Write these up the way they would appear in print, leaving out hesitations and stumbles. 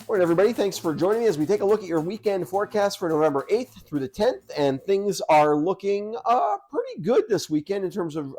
All right, everybody, thanks for joining me as we take a look at your weekend forecast for November 8th through the 10th. And things are looking pretty good this weekend in terms of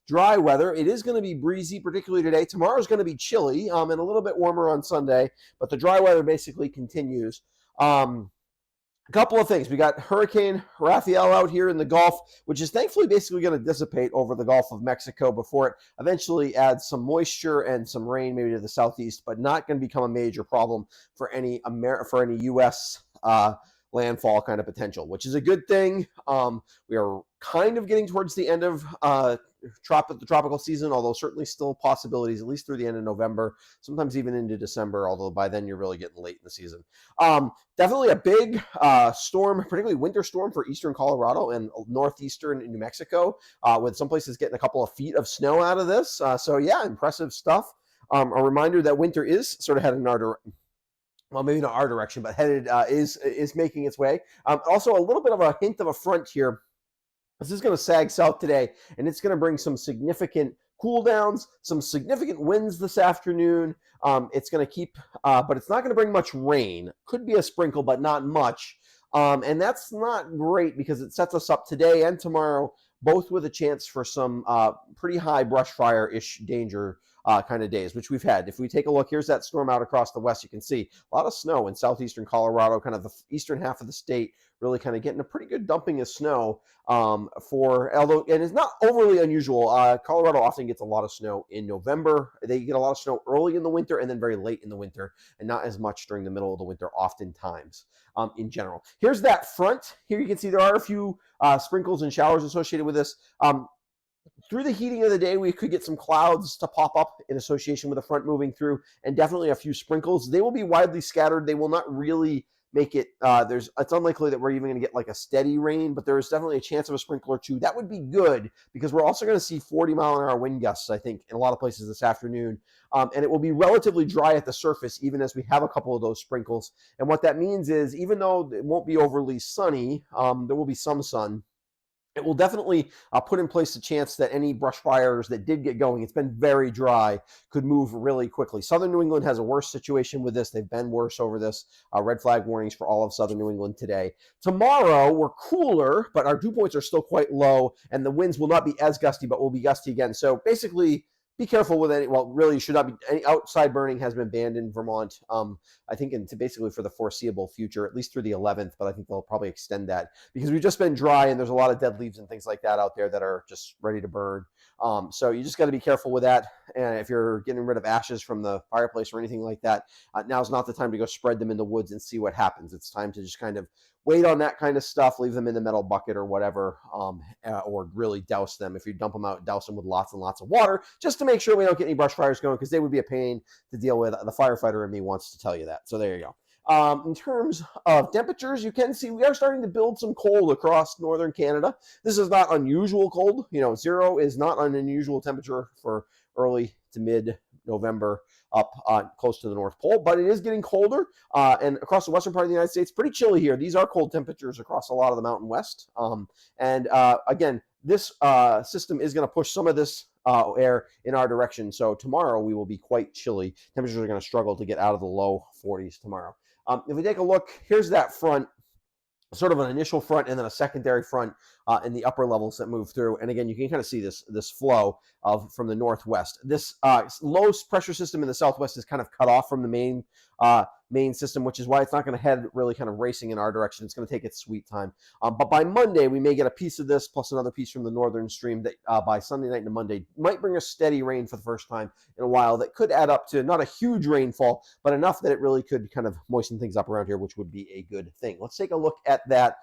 dry weather. It is going to be breezy, particularly today. Tomorrow is going to be chilly and a little bit warmer on Sunday, but the dry weather basically continues. A couple of things. We got Hurricane Rafael out here in the Gulf, which is thankfully basically going to dissipate over the Gulf of Mexico before it eventually adds some moisture and some rain maybe to the southeast, but not going to become a major problem for any U.S. Landfall kind of potential, which is a good thing. We are kind of getting towards the end of the tropical season, although certainly still possibilities, at least through the end of November, sometimes even into December, although by then you're really getting late in the season. Definitely a big storm, particularly winter storm for eastern Colorado and northeastern New Mexico, with some places getting a couple of feet of snow out of this. So yeah, impressive stuff. A reminder that winter is sort of heading in our direction. Well, maybe not our direction, but headed is making its way. Also, a little bit of a hint of a front here. This is going to sag south today, and it's going to bring some significant cool downs, some significant winds this afternoon. It's going to keep, but it's not going to bring much rain. Could be a sprinkle, but not much. And that's not great because it sets us up today and tomorrow, both with a chance for some pretty high brush fire-ish danger kind of days, which we've had. If we take a look, here's that storm out across the west. You can see a lot of snow in southeastern Colorado, kind of the eastern half of the state, really kind of getting a pretty good dumping of snow and it's not overly unusual. Colorado often gets a lot of snow in November. They get a lot of snow early in the winter and then very late in the winter, and not as much during the middle of the winter oftentimes in general. Here's that front. Here you can see there are a few sprinkles and showers associated with this. Through the heating of the day, we could get some clouds to pop up in association with the front moving through, and definitely a few sprinkles. They will be widely scattered. They will not really make it, it's unlikely that we're even going to get like a steady rain, but there is definitely a chance of a sprinkle or two. That would be good because we're also going to see 40-mile-an-hour wind gusts, I think, in a lot of places this afternoon. And it will be relatively dry at the surface, even as we have a couple of those sprinkles. And what that means is, even though it won't be overly sunny, there will be some sun. It will definitely put in place a chance that any brush fires that did get going, it's been very dry, could move really quickly. Southern New England has a worse situation with this. They've been worse over this. Red flag warnings for all of Southern New England today. Tomorrow, we're cooler, but our dew points are still quite low, and the winds will not be as gusty, but will be gusty again. So basically, be careful with any, well, really you should not be, any outside burning has been banned in Vermont, I think basically for the foreseeable future, at least through the 11th, but I think they'll probably extend that because we've just been dry and there's a lot of dead leaves and things like that out there that are just ready to burn. So you just got to be careful with that. And if you're getting rid of ashes from the fireplace or anything like that, now's not the time to go spread them in the woods and see what happens. It's time to just kind of wait on that kind of stuff, leave them in the metal bucket or whatever, or really douse them. If you dump them out, douse them with lots and lots of water, just to make sure we don't get any brush fires going, because they would be a pain to deal with. The firefighter in me wants to tell you that. So there you go. In terms of temperatures, you can see we are starting to build some cold across northern Canada. This is not unusual cold. 0 is not an unusual temperature for early to mid-November up close to the North Pole, but it is getting colder, and across the western part of the United States, pretty chilly here. These are cold temperatures across a lot of the Mountain West. Again, this system is going to push some of this air in our direction, so tomorrow we will be quite chilly. Temperatures are going to struggle to get out of the low 40s tomorrow. If we take a look, here's that front, sort of an initial front and then a secondary front in the upper levels that move through. And again, you can kind of see this flow from the northwest. This low pressure system in the southwest is kind of cut off from the main system, which is why it's not going to head really kind of racing in our direction. It's going to take its sweet time. But by Monday, we may get a piece of this plus another piece from the northern stream that by Sunday night into Monday might bring us steady rain for the first time in a while. That could add up to not a huge rainfall, but enough that it really could kind of moisten things up around here, which would be a good thing. Let's take a look at that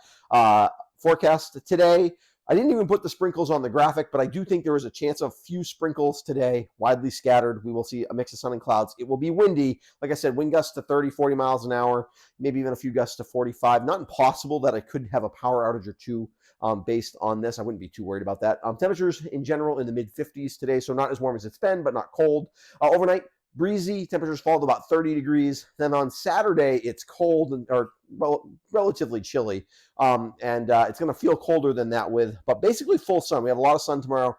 forecast today. I didn't even put the sprinkles on the graphic, but I do think there is a chance of few sprinkles today, widely scattered. We will see a mix of sun and clouds. It will be windy. Like I said, wind gusts to 30, 40 miles an hour, maybe even a few gusts to 45. Not impossible that I could have a power outage or two based on this. I wouldn't be too worried about that. Temperatures in general in the mid-50s today, so not as warm as it's been, but not cold. Overnight, breezy, temperatures fall to about 30 degrees. Then on Saturday, it's cold, or relatively chilly. And it's going to feel colder than that but basically full sun. We have a lot of sun tomorrow.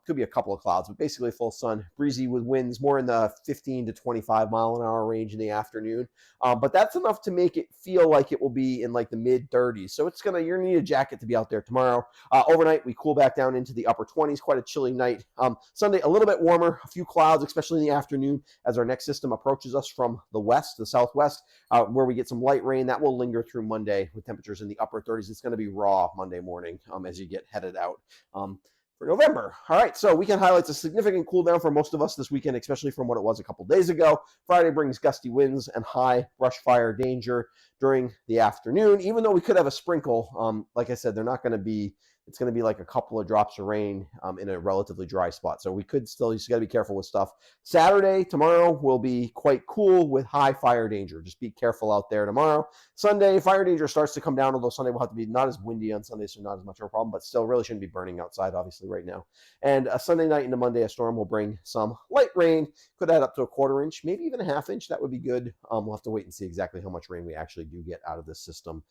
Could be a couple of clouds, but basically full sun. Breezy with winds more in the 15 to 25 mile an hour range in the afternoon. But that's enough to make it feel like it will be in like the mid 30s. So you're going to need a jacket to be out there tomorrow. Overnight, we cool back down into the upper 20s. Quite a chilly night. Sunday, a little bit warmer. A few clouds, especially in the afternoon, as our next system approaches us from the southwest, where we get some light rain. That will linger through Monday with temperatures in the upper 30s. It's going to be raw Monday morning as you get headed out for November. All right, so weekend highlights: a significant cool down for most of us this weekend, especially from what it was a couple days ago. Friday brings gusty winds and high brush fire danger during the afternoon. Even though we could have a sprinkle, like I said, they're not going to be. It's going to be like a couple of drops of rain in a relatively dry spot. So we could still, you just got to be careful with stuff. Saturday, tomorrow, will be quite cool with high fire danger. Just be careful out there tomorrow. Sunday, fire danger starts to come down, although Sunday will have to be not as windy on Sunday, so not as much of a problem, but still really shouldn't be burning outside, obviously, right now. And a Sunday night into Monday, a storm will bring some light rain. Could add up to a quarter inch, maybe even a half inch. That would be good. We'll have to wait and see exactly how much rain we actually do get out of this system.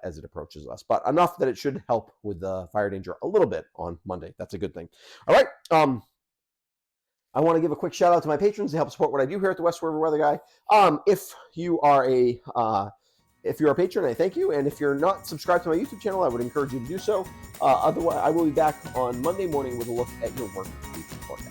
As it approaches us, but enough that it should help with the fire danger a little bit on Monday. That's a good thing. All right. I want to give a quick shout out to my patrons to help support what I do here at the West River Weather Guy. If you are a patron, I thank you. And if you're not subscribed to my YouTube channel, I would encourage you to do so. Otherwise, I will be back on Monday morning with a look at your work week forecast.